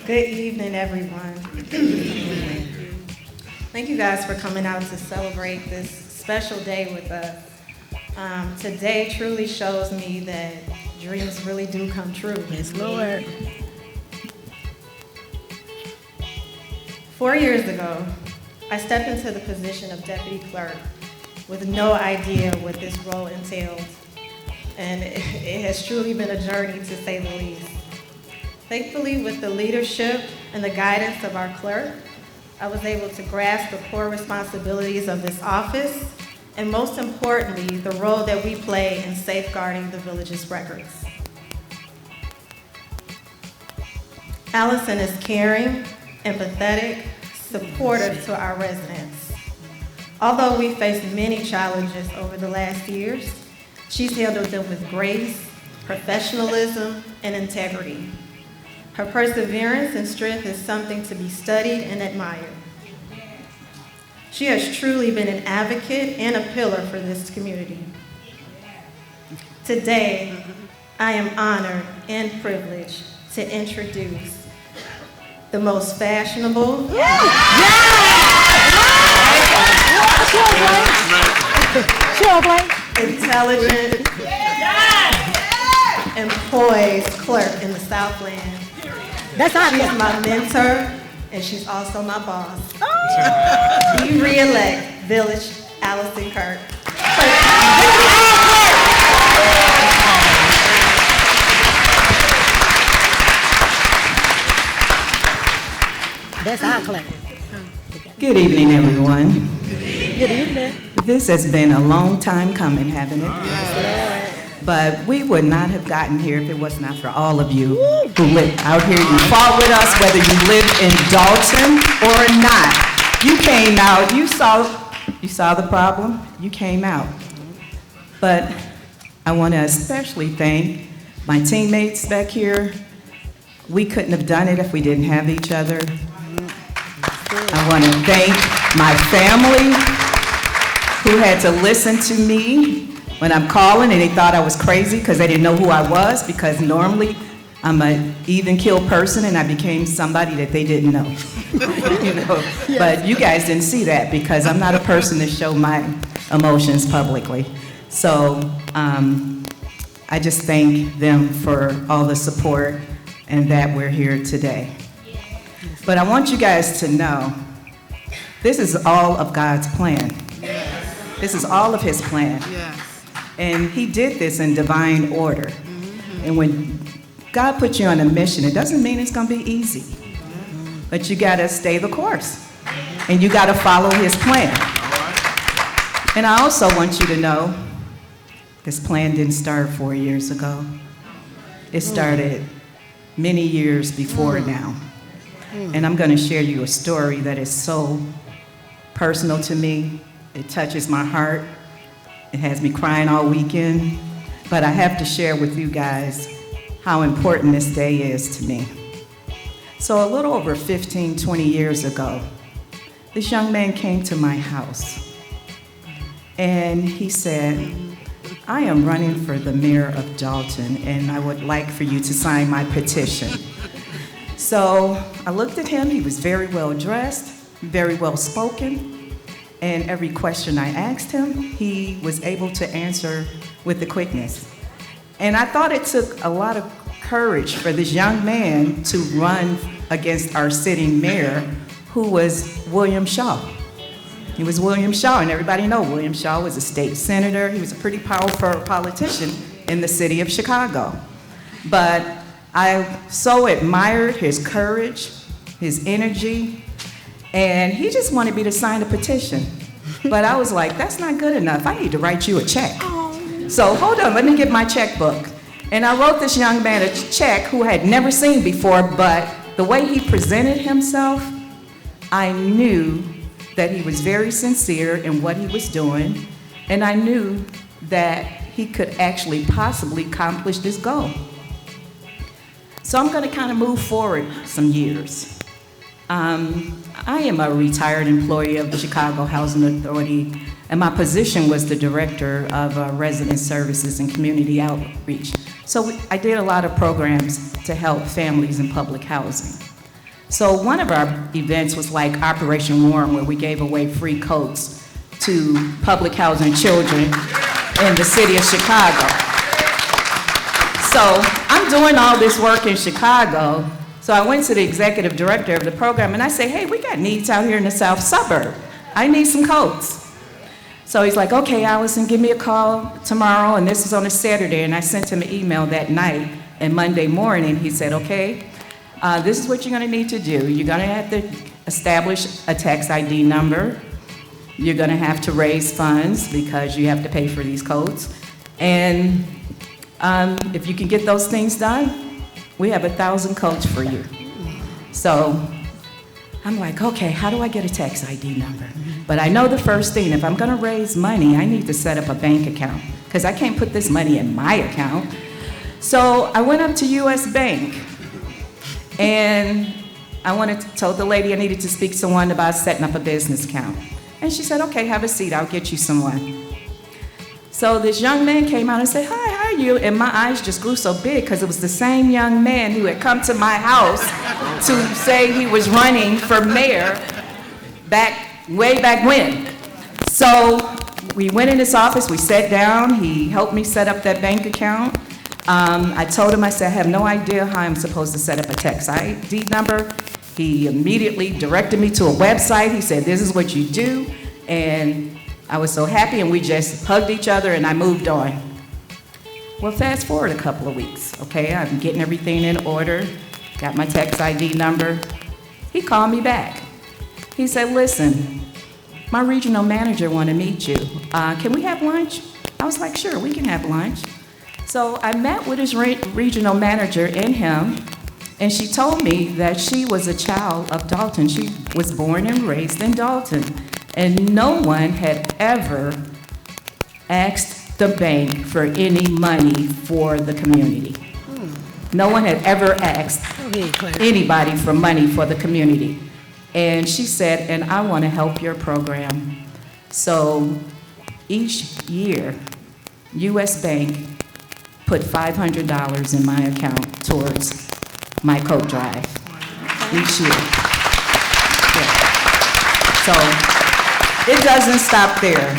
Good evening, everyone. Thank you guys for coming out to celebrate this special day with us. Today truly shows me that dreams really do come true. Yes, Lord. 4 years ago, I stepped into the position of deputy clerk with no idea what this role entailed, and it has truly been a journey to say the least. Thankfully, with the leadership and the guidance of our clerk, I was able to grasp the core responsibilities of this office, and most importantly, the role that we play in safeguarding the village's records. Allison is caring, empathetic, supportive to our residents. Although we faced many challenges over the last years, she's handled them with grace, professionalism, and integrity. Her perseverance and strength is something to be studied and admired. She has truly been an advocate and a pillar for this community. Today, I am honored and privileged to introduce the most fashionable, intelligent, and poised clerk in the Southland. That's not She's my mentor, and she's also my boss. We re-elect Village Allison Kirk. That's our clerk. Good evening, everyone. Good evening. This has been a long time coming, hasn't it? But we would not have gotten here if it was not for all of you who live out here. You fought with us, whether you live in Dolton or not. You came out. You saw the problem. You came out. But I want to especially thank my teammates back here. We couldn't have done it if we didn't have each other. I want to thank my family who had to listen to me when I'm calling and they thought I was crazy because they didn't know who I was, because normally I'm an even keel person and I became somebody that they didn't know. You know? Yes. But you guys didn't see that because I'm not a person to show my emotions publicly. So I just thank them for all the support and that we're here today. But I want you guys to know, this is all of God's plan. Yes. This is all of His plan. Yes. And He did this in divine order. Mm-hmm. And when God put you on a mission, it doesn't mean it's going to be easy. Mm-hmm. But you got to stay the course. Mm-hmm. And you got to follow His plan. Right. And I also want you to know, this plan didn't start 4 years ago. It started many years before now. And I'm going to share you a story that is so personal to me. It touches my heart. It has me crying all weekend. But I have to share with you guys how important this day is to me. So a little over 15, 20 years ago, this young man came to my house. And he said, I am running for the mayor of Dolton, and I would like for you to sign my petition. So I looked at him. He was very well dressed, very well spoken, and every question I asked him, he was able to answer with the quickness. And I thought it took a lot of courage for this young man to run against our sitting mayor, who was William Shaw. He was William Shaw, and everybody knows William Shaw was a state senator. He was a pretty powerful politician in the city of Chicago. But I so admired his courage, his energy, and he just wanted me to sign a petition. But I was like, that's not good enough. I need to write you a check. So hold on, let me get my checkbook. And I wrote this young man a check who had never seen before, but the way he presented himself, I knew that he was very sincere in what he was doing, and I knew that he could actually possibly accomplish this goal. So I'm going to kind of move forward some years. I am a retired employee of the Chicago Housing Authority, and my position was the Director of Resident Services and Community Outreach. So I did a lot of programs to help families in public housing. So one of our events was like Operation Warm, where we gave away free coats to public housing children in the city of Chicago. So I'm doing all this work in Chicago, so I went to the executive director of the program and I said, hey, we got needs out here in the south suburb. I need some coats. So he's like, okay, Allison, give me a call tomorrow, and this is on a Saturday, and I sent him an email that night, and Monday morning he said, okay, this is what you're gonna need to do. You're gonna have to establish a tax ID number. You're gonna have to raise funds because you have to pay for these coats. And if you can get those things done, we have 1,000 coats for you. So I'm like, okay, how do I get a tax ID number? But I know the first thing, if I'm gonna raise money, I need to set up a bank account because I can't put this money in my account. So I went up to US Bank and told the lady I needed to speak to someone about setting up a business account. And she said, okay, have a seat, I'll get you someone. So this young man came out and said, hi, how are you? And my eyes just grew so big because it was the same young man who had come to my house to say he was running for mayor way back when. So we went in his office, we sat down, he helped me set up that bank account. I told him, I said, I have no idea how I'm supposed to set up a tax ID number. He immediately directed me to a website. He said, this is what you do. And I was so happy, and we just hugged each other, and I moved on. Well, fast forward a couple of weeks, okay? I'm getting everything in order, got my tax ID number. He called me back. He said, listen, my regional manager want to meet you. Can we have lunch? I was like, sure, we can have lunch. So I met with his regional manager and him, and she told me that she was a child of Dolton. She was born and raised in Dolton. And no one had ever asked the bank for any money for the community. No one had ever asked anybody for money for the community. And she said, and I want to help your program. So each year, US Bank put $500 in my account towards my coat drive each year. Yeah. So it doesn't stop there.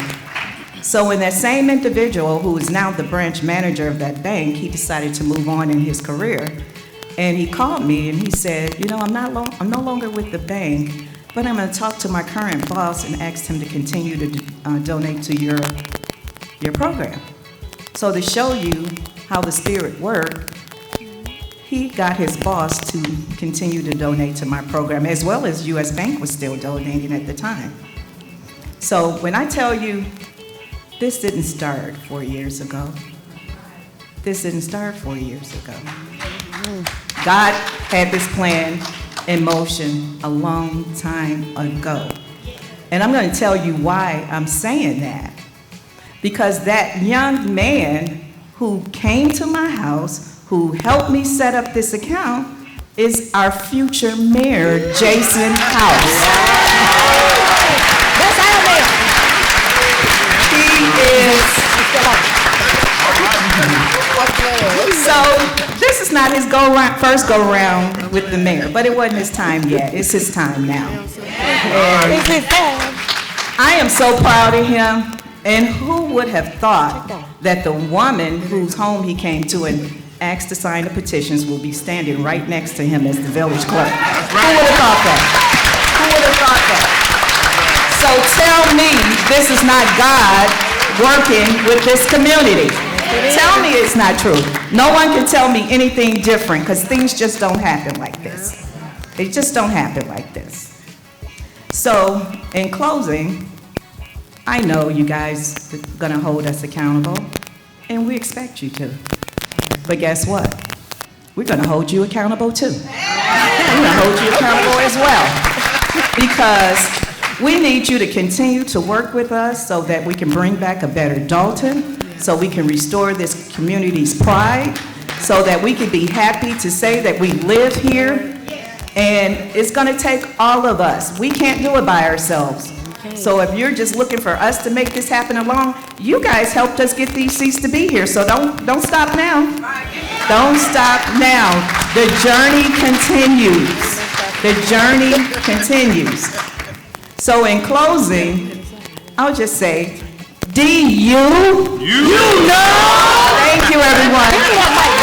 So when that same individual, who is now the branch manager of that bank, he decided to move on in his career. And he called me and he said, you know, I'm no longer with the bank, but I'm gonna talk to my current boss and ask him to continue to donate to your program. So to show you how the spirit worked, he got his boss to continue to donate to my program, as well as US Bank was still donating at the time. So when I tell you, this didn't start 4 years ago. This didn't start 4 years ago. God had this plan in motion a long time ago. And I'm going to tell you why I'm saying that. Because that young man who came to my house, who helped me set up this account, is our future mayor, Jason House. That's our mayor. He is. So this is not his first go-round with the mayor, but it wasn't his time yet. It's his time now. And It's his time. I am so proud of him. And who would have thought that the woman whose home he came to and asked to sign the petitions will be standing right next to him as the village clerk? Who would have thought that? Who would have thought that? So tell me this is not God working with this community. Tell me it's not true. No one can tell me anything different, because things just don't happen like this. They just don't happen like this. So in closing, I know you guys are gonna hold us accountable, and we expect you to. But guess what? We're gonna hold you accountable too. We're gonna hold you accountable as well. Because we need you to continue to work with us so that we can bring back a better Dolton, so we can restore this community's pride, so that we can be happy to say that we live here. And it's gonna take all of us. We can't do it by ourselves. So if you're just looking for us to make this happen alone, you guys helped us get these seats to be here, so don't stop now. Don't stop now. The journey continues. The journey continues. So in closing, I'll just say, D-U, you know. Thank you, everyone.